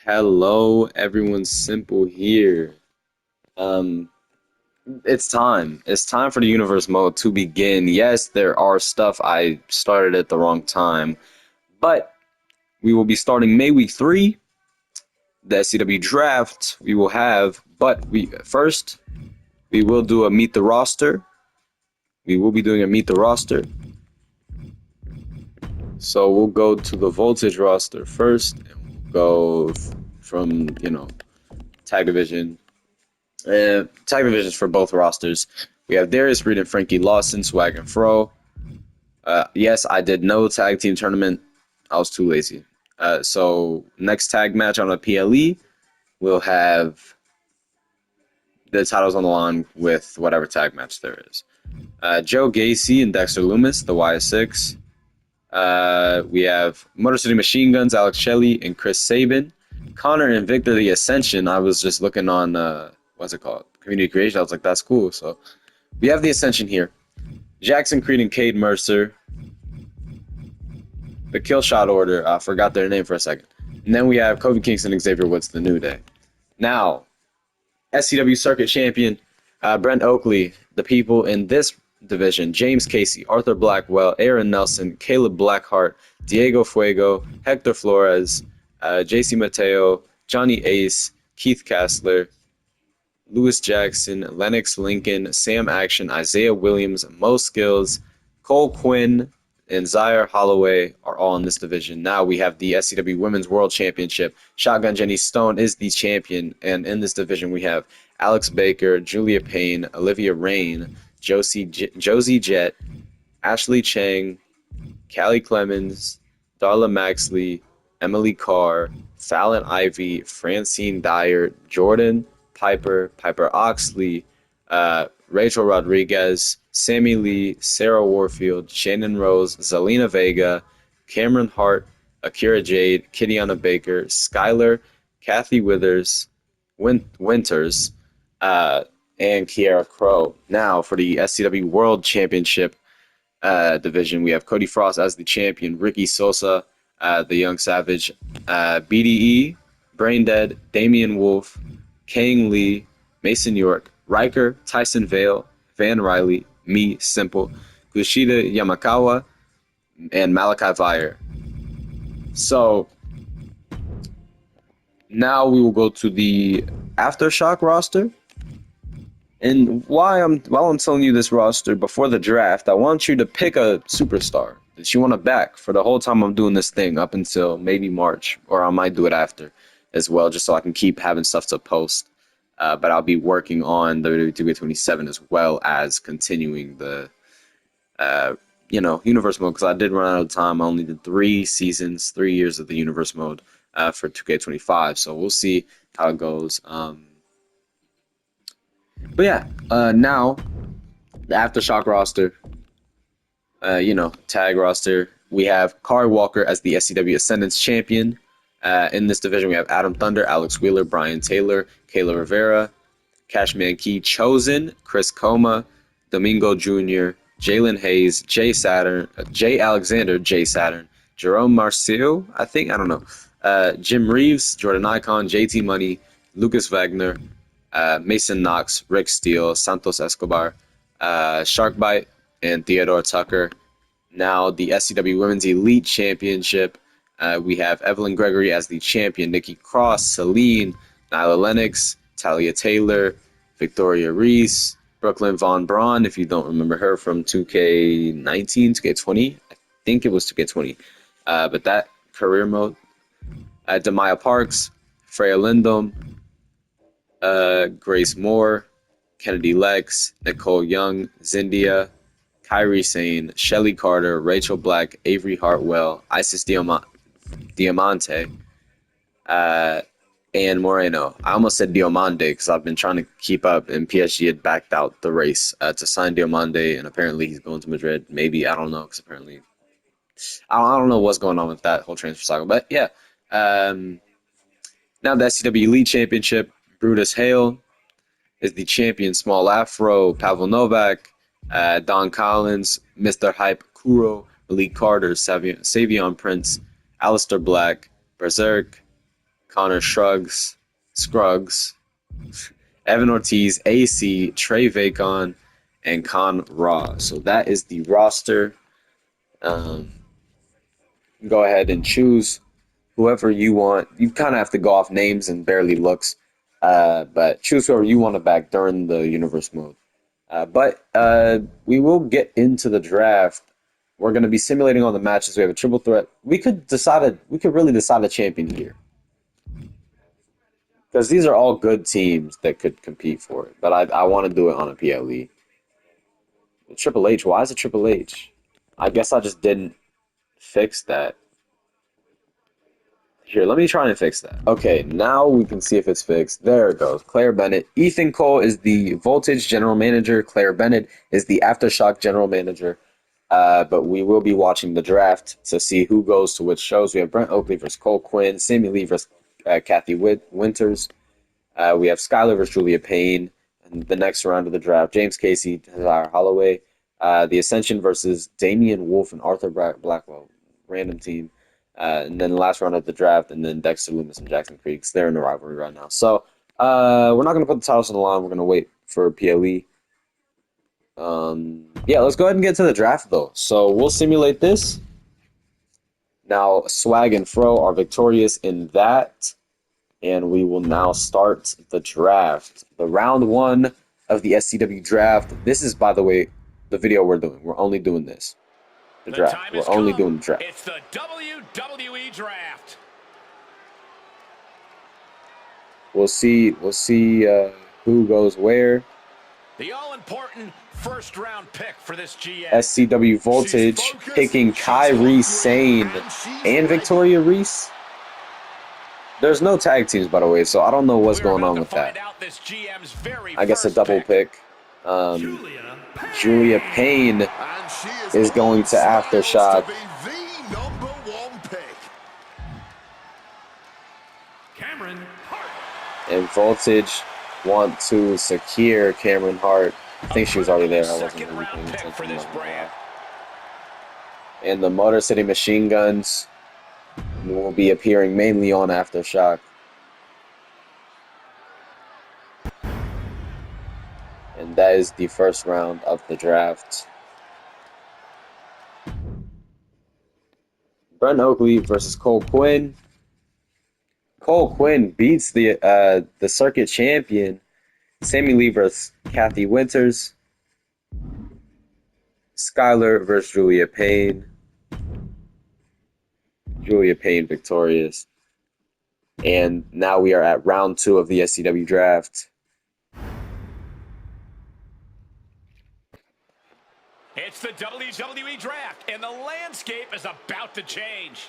Hello, everyone. Simple here. Um, it's time. It's time for the universe mode to begin. Yes, there are stuff I started at the wrong time, but we will be starting May Week 3, the SCW draft. We will have, but we first we will do a meet the roster. We will be doing a meet the roster. So we'll go to the voltage roster first, and we'll go from tag division. Tag divisions for both rosters. We have Darius Reed and Frankie Lawson, Swag and Fro. Yes, I did no tag team tournament. I was too lazy. So next tag match on a PLE, we'll have the titles on the line with whatever tag match there is. Joe Gacy and Dexter Loomis, the YS6. We have Motor City Machine Guns, Alex Shelley and Chris Sabin. Connor and Victor the Ascension. I was just looking on what's it called? Community Creation. I was like, that's cool. So we have the Ascension here. Jackson Creed and Cade Mercer. The Kill Shot Order. I forgot their name for a second. And then we have Kofi Kingston and Xavier Woods, the New Day. Now, SCW Circuit Champion Brent Oakley. The people in this division: James Casey, Arthur Blackwell, Aaron Nelson, Caleb Blackheart, Diego Fuego, Hector Flores, JC Mateo, Johnny Ace, Keith Castler, Lewis Jackson, Lennox Lincoln, Sam Action, Isaiah Williams, Mo Skills, Cole Quinn, and Zaire Holloway are all in this division. Now we have the SCW Women's World Championship. Shotgun Jenny Stone is the champion, and in this division we have Alex Baker, Julia Payne, Olivia Rain, Josie Jett, Ashley Chang, Callie Clemens, Darla Maxley, Emily Carr, Fallon Ivy, Francine Dyer, Jordan Piper, Piper Oxley, Rachel Rodriguez, Sammy Lee, Sarah Warfield, Shannon Rose, Zelina Vega, Cameron Hart, Akira Jade, Kitiana Baker, Skylar, Kathy Withers, Winters, and Kiera Crow. Now for the SCW World Championship division, we have Cody Frost as the champion, Ricky Sosa, the Young Savage, BDE, Braindead, Damian Wolf, Kang Lee, Mason York, Riker, Tyson Vale, Van Riley, me, Simple, Kushida Yamakawa, and Malachi Vire. So now we will go to the Aftershock roster. And while I'm telling you this roster before the draft, I want you to pick a superstar that you want to back for the whole time I'm doing this thing up until maybe March, or I might do it after as well, just so I can keep having stuff to post. But I'll be working on the WWE 2K27 as well as continuing the universe mode, because I did run out of time. I only did 3 seasons, 3 years of the universe mode for 2K25, so we'll see how it goes. But yeah, now the Aftershock roster, tag roster. We have Kari Walker as the SCW Ascendance champion. In this division, we have Adam Thunder, Alex Wheeler, Brian Taylor, Kayla Rivera, Cashman Key, Chosen, Chris Coma, Domingo Jr., Jalen Hayes, Jay Alexander, Jay Saturn, Jerome Marcio, I don't know, Jim Reeves, Jordan Icon, JT Money, Lucas Wagner, Mason Knox, Rick Steele, Santos Escobar, Sharkbite, and Theodore Tucker. Now the SCW Women's Elite Championship. We have Evelyn Gregory as the champion, Nikki Cross, Celine, Nyla Lennox, Talia Taylor, Victoria Reese, Brooklyn Von Braun, if you don't remember her from 2K19, 2K20. I think it was 2K20. But that career mode. Demaya Parks, Freya Lindholm, Grace Moore, Kennedy Lex, Nicole Young, Zindia, Kyrie Sane, Shelly Carter, Rachel Black, Avery Hartwell, Isis Diamante, and Moreno. I almost said Diomande because I've been trying to keep up, and PSG had backed out the race to sign Diomande, and apparently he's going to Madrid. Maybe, I don't know, because apparently I don't know what's going on with that whole transfer cycle. But yeah, now the SCW Elite Championship, Brutus Hale is the champion. Small Afro, Pavel Novak, Don Collins, Mr. Hype Kuro, Malik Carter, Savion Prince, Alistair Black, Berserk, Connor Scruggs, Evan Ortiz, AC, Trey Vacon, and Con Raw. So that is the roster. Um, go ahead and choose whoever you want. You kind of have to go off names and barely looks, but choose whoever you want to back during the universe mode. But we will get into the draft. We're going to be simulating all the matches. We have a triple threat. We could really decide a champion here, because these are all good teams that could compete for it. But I want to do it on a PLE. Triple H. Why is it Triple H? I guess I just didn't fix that. Here, let me try and fix that. Okay, now we can see if it's fixed. There it goes. Claire Bennett. Ethan Cole is the Voltage General Manager. Claire Bennett is the Aftershock General Manager. But we will be watching the draft to see who goes to which shows. We have Brent Oakley versus Cole Quinn. Sammy Lee versus Kathy Winters. We have Skylar versus Julia Payne. And the next round of the draft, James Casey, Desire Holloway. The Ascension versus Damian Wolf and Arthur Blackwell. Random team. And then the last round of the draft, and then Dexter Loomis and Jackson Creeks. They're in the rivalry right now. So we're not going to put the titles on the line. We're going to wait for PLE. Yeah, let's go ahead and get to the draft, though. So we'll simulate this. Now, Swag and Fro are victorious in that. And we will now start the draft. The round one of the SCW draft. This is, by the way, the video we're doing. We're only doing this. The draft. We're only doing the draft. It's the WWE draft. We'll see who goes where. The all-important first-round pick for this GM. SCW Voltage picking Kyrie Sane and Victoria Reese. There's no tag teams, by the way, so I don't know what's going on with that. I guess a double pick. Julia Payne is going to Aftershock. And Voltage want to secure Cameron Hart. I think she was already there. I wasn't really paying attention. And the Motor City Machine Guns will be appearing mainly on Aftershock. And that is the first round of the draft. Brent Oakley versus Cole Quinn. Cole Quinn beats the circuit champion, Sammy Lee versus Kathy Winters. Skylar versus Julia Payne. Julia Payne victorious. And now we are at round two of the SCW draft. It's the WWE draft, and the landscape is about to change.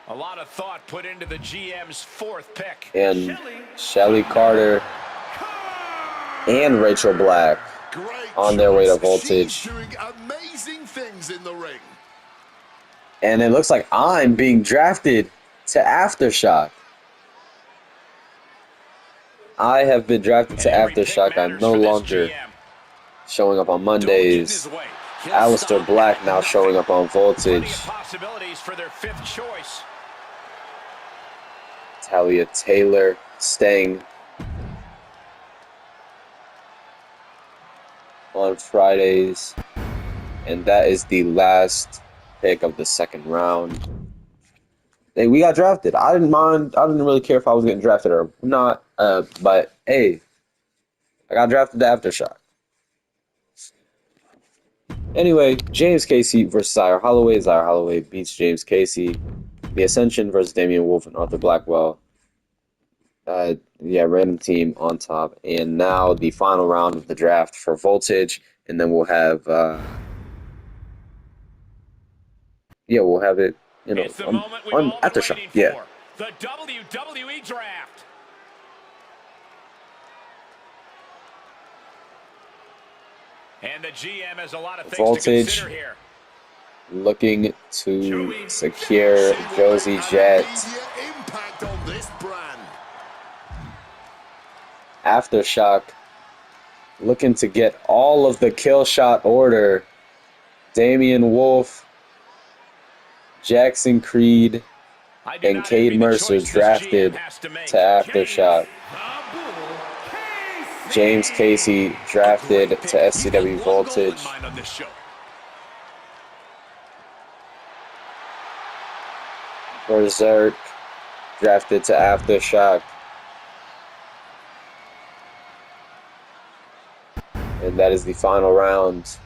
A lot of thought put into the GM's fourth pick. And Shelly Carter and Rachel Black on their way to Voltage. Doing amazing things in the ring. And it looks like I'm being drafted to Aftershock. I have been drafted to Aftershock. I'm no longer showing up on Mondays. Alistair Black now showing up on Voltage. Talia Taylor staying on Fridays. And that is the last pick of the second round. Hey, we got drafted. I didn't mind. I didn't really care if I was getting drafted or not. But hey, I got drafted to Aftershock. Anyway, James Casey versus Zaire Holloway. Zaire Holloway beats James Casey. The Ascension versus Damian Wolf and Arthur Blackwell. Yeah, random team on top. And now the final round of the draft for Voltage. And then we'll have, we'll have it, on Aftershock. Yeah. The WWE draft. And the GM has a lot of things Voltage to consider here. Looking to secure Josie Jett. Impact on this brand. Aftershock looking to get all of the kill shot order. Damian Wolf Jackson Creed I do and not Cade envy the Mercer choice this GM drafted has to make. to Aftershock. James Casey A drafted great to pick. He's got SCW one goal in Voltage. mind on this show. Berserk drafted to Aftershock. And that is the final round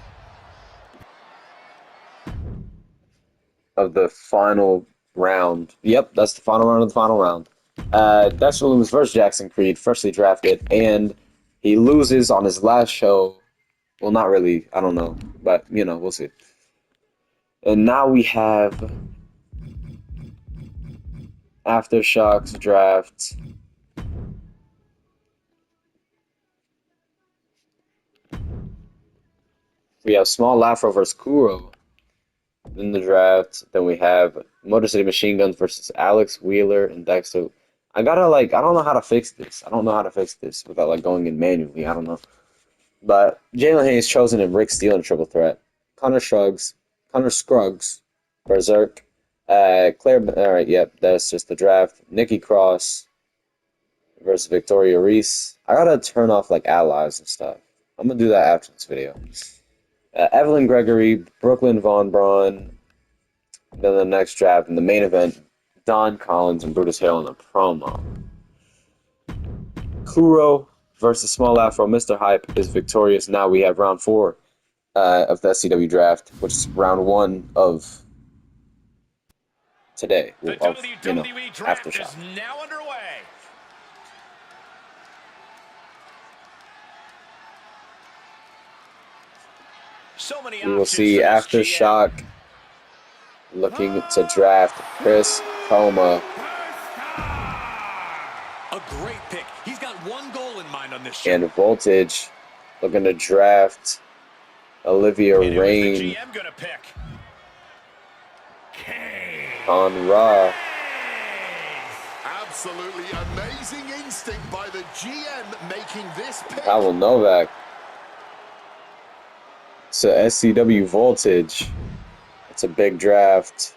of the final round. Yep, that's the final round of the final round. Dexter Loomis versus Jackson Creed, freshly drafted, and he loses on his last show. Well, not really. I don't know, but we'll see. And now we have Aftershocks draft. We have Small Afro versus Kuro in the draft. Then we have Motor City Machine Guns versus Alex Wheeler and Dexter. I don't know how to fix this. I don't know how to fix this without going in manually. I don't know. But Jalen Hayes chosen and Rick Steele in triple threat. Connor Scruggs, Berserk, Claire. All right, yep, that's just the draft. Nikki Cross versus Victoria Reese. I gotta turn off allies and stuff. I'm gonna do that after this video. Evelyn Gregory, Brooklyn Von Braun. Then the next draft in the main event, Don Collins and Brutus Hale in the promo. Kuro versus Small Afro. Mr. Hype is victorious. Now we have round 4 of the SCW draft, which is round 1 of today. The Of, WWE draft Aftershock. is now underway. So many We will options see for this Aftershock looking to draft Chris Coma. A great pick. He's got one goal in mind on this show. And Voltage looking to draft Olivia And who is Rain the GM gonna pick? on Raw. Absolutely amazing instinct by the GM making this pick. Pavel Novak. So SCW Voltage. It's a big draft.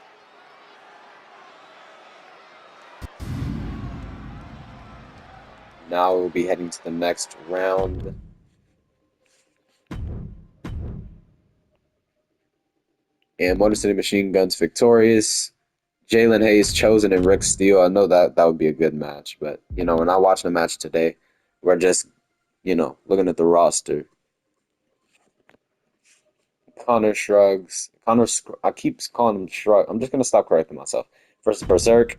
Now we'll be heading to the next round. And Motor City Machine Guns victorious. Jalen Hayes chosen and Rick Steele. I know that would be a good match, but we're not watching a match today. We're just looking at the roster. Connor Shrugs. I keep calling him Shrug. I'm just gonna stop correcting myself. Versus Berserk.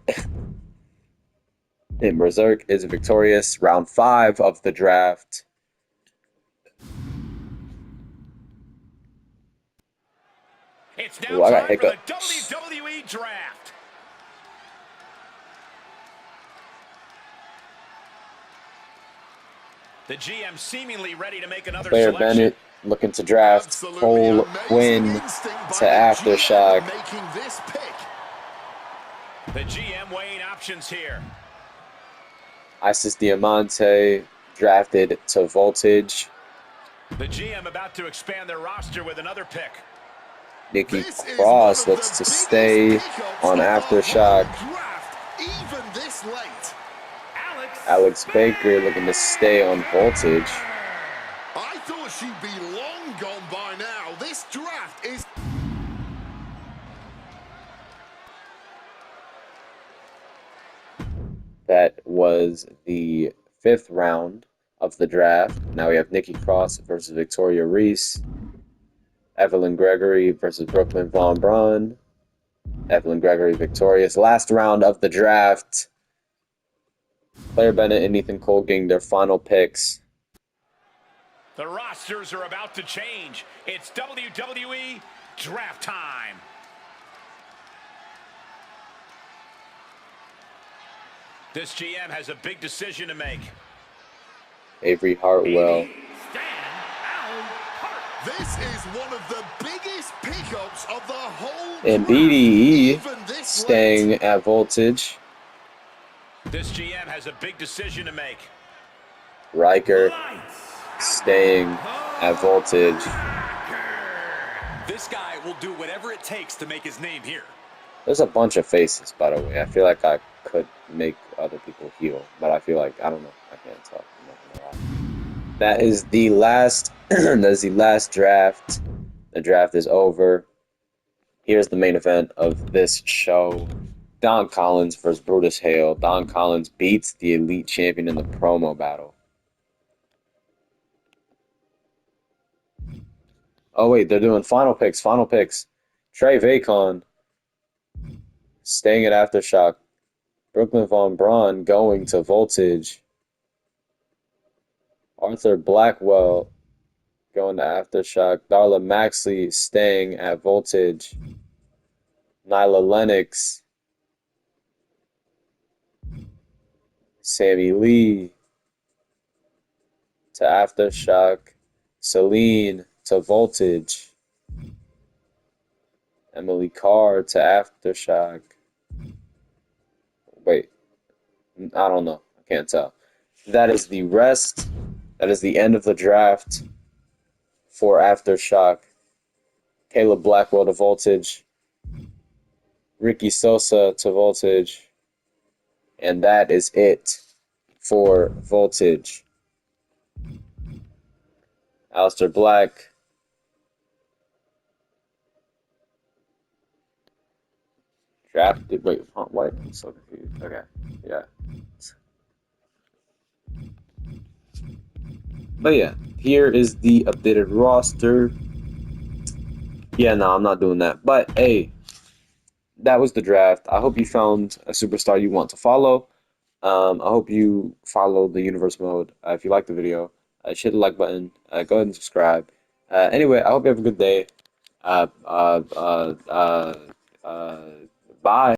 And Berserk is victorious. Round 5 of the draft. It's Ooh, now I got time for the hiccups. WWE draft. The GM seemingly ready to make another Claire selection. Bennett looking to draft Absolutely Cole amazing Quinn instinct by to the Aftershock. GM making this pick. The GM weighing options here. Isis Diamante drafted to Voltage. The GM about to expand their roster with another pick. Nikki This is Cross one of looks the to biggest stay pickups on of the Aftershock. whole draft, even this late. Alex Baker looking to stay on Voltage. I thought she'd be long gone by now. This draft is... That was the 5th round of the draft. Now we have Nikki Cross versus Victoria Reese. Evelyn Gregory versus Brooklyn Von Braun. Evelyn Gregory victorious. Last round of the draft. Claire Bennett and Ethan Cole getting their final picks. The rosters are about to change. It's WWE draft time. This GM has a big decision to make. Avery Hartwell. This is one of the biggest pickups of the whole And draft, BDE even this staying late. at Voltage. This GM has a big decision to make. Riker staying at Voltage. This guy will do whatever it takes to make his name here. There's a bunch of faces, by the way. I feel like I could make other people heal, but I feel like I don't know. I can't talk. I'm not gonna lie. That is the last. That is the last draft. The draft is over. Here's the main event of this show. Don Collins versus Brutus Hale. Don Collins beats the Elite Champion in the promo battle. Oh wait, they're doing final picks. Final picks. Trey Vacon staying at Aftershock. Brooklyn Von Braun going to Voltage. Arthur Blackwell going to Aftershock. Darla Maxley staying at Voltage. Nyla Lennox. Sammy Lee to Aftershock. Celine to Voltage. Emily Carr to Aftershock. Wait, I don't know. I can't tell. That is the rest. That is the end of the draft for Aftershock. Caleb Blackwell to Voltage. Ricky Sosa to Voltage. And that is it for Voltage. Aleister Black. Drafted. Wait, what? I'm so confused. Okay. Yeah. But yeah, here is the updated roster. Yeah, no, I'm not doing that. But hey, that was the draft. I hope you found a superstar you want to follow. I hope you follow the universe mode. If you like the video, hit the like button. Go ahead and subscribe. Anyway, I hope you have a good day. Uh, uh, uh, uh, uh, bye.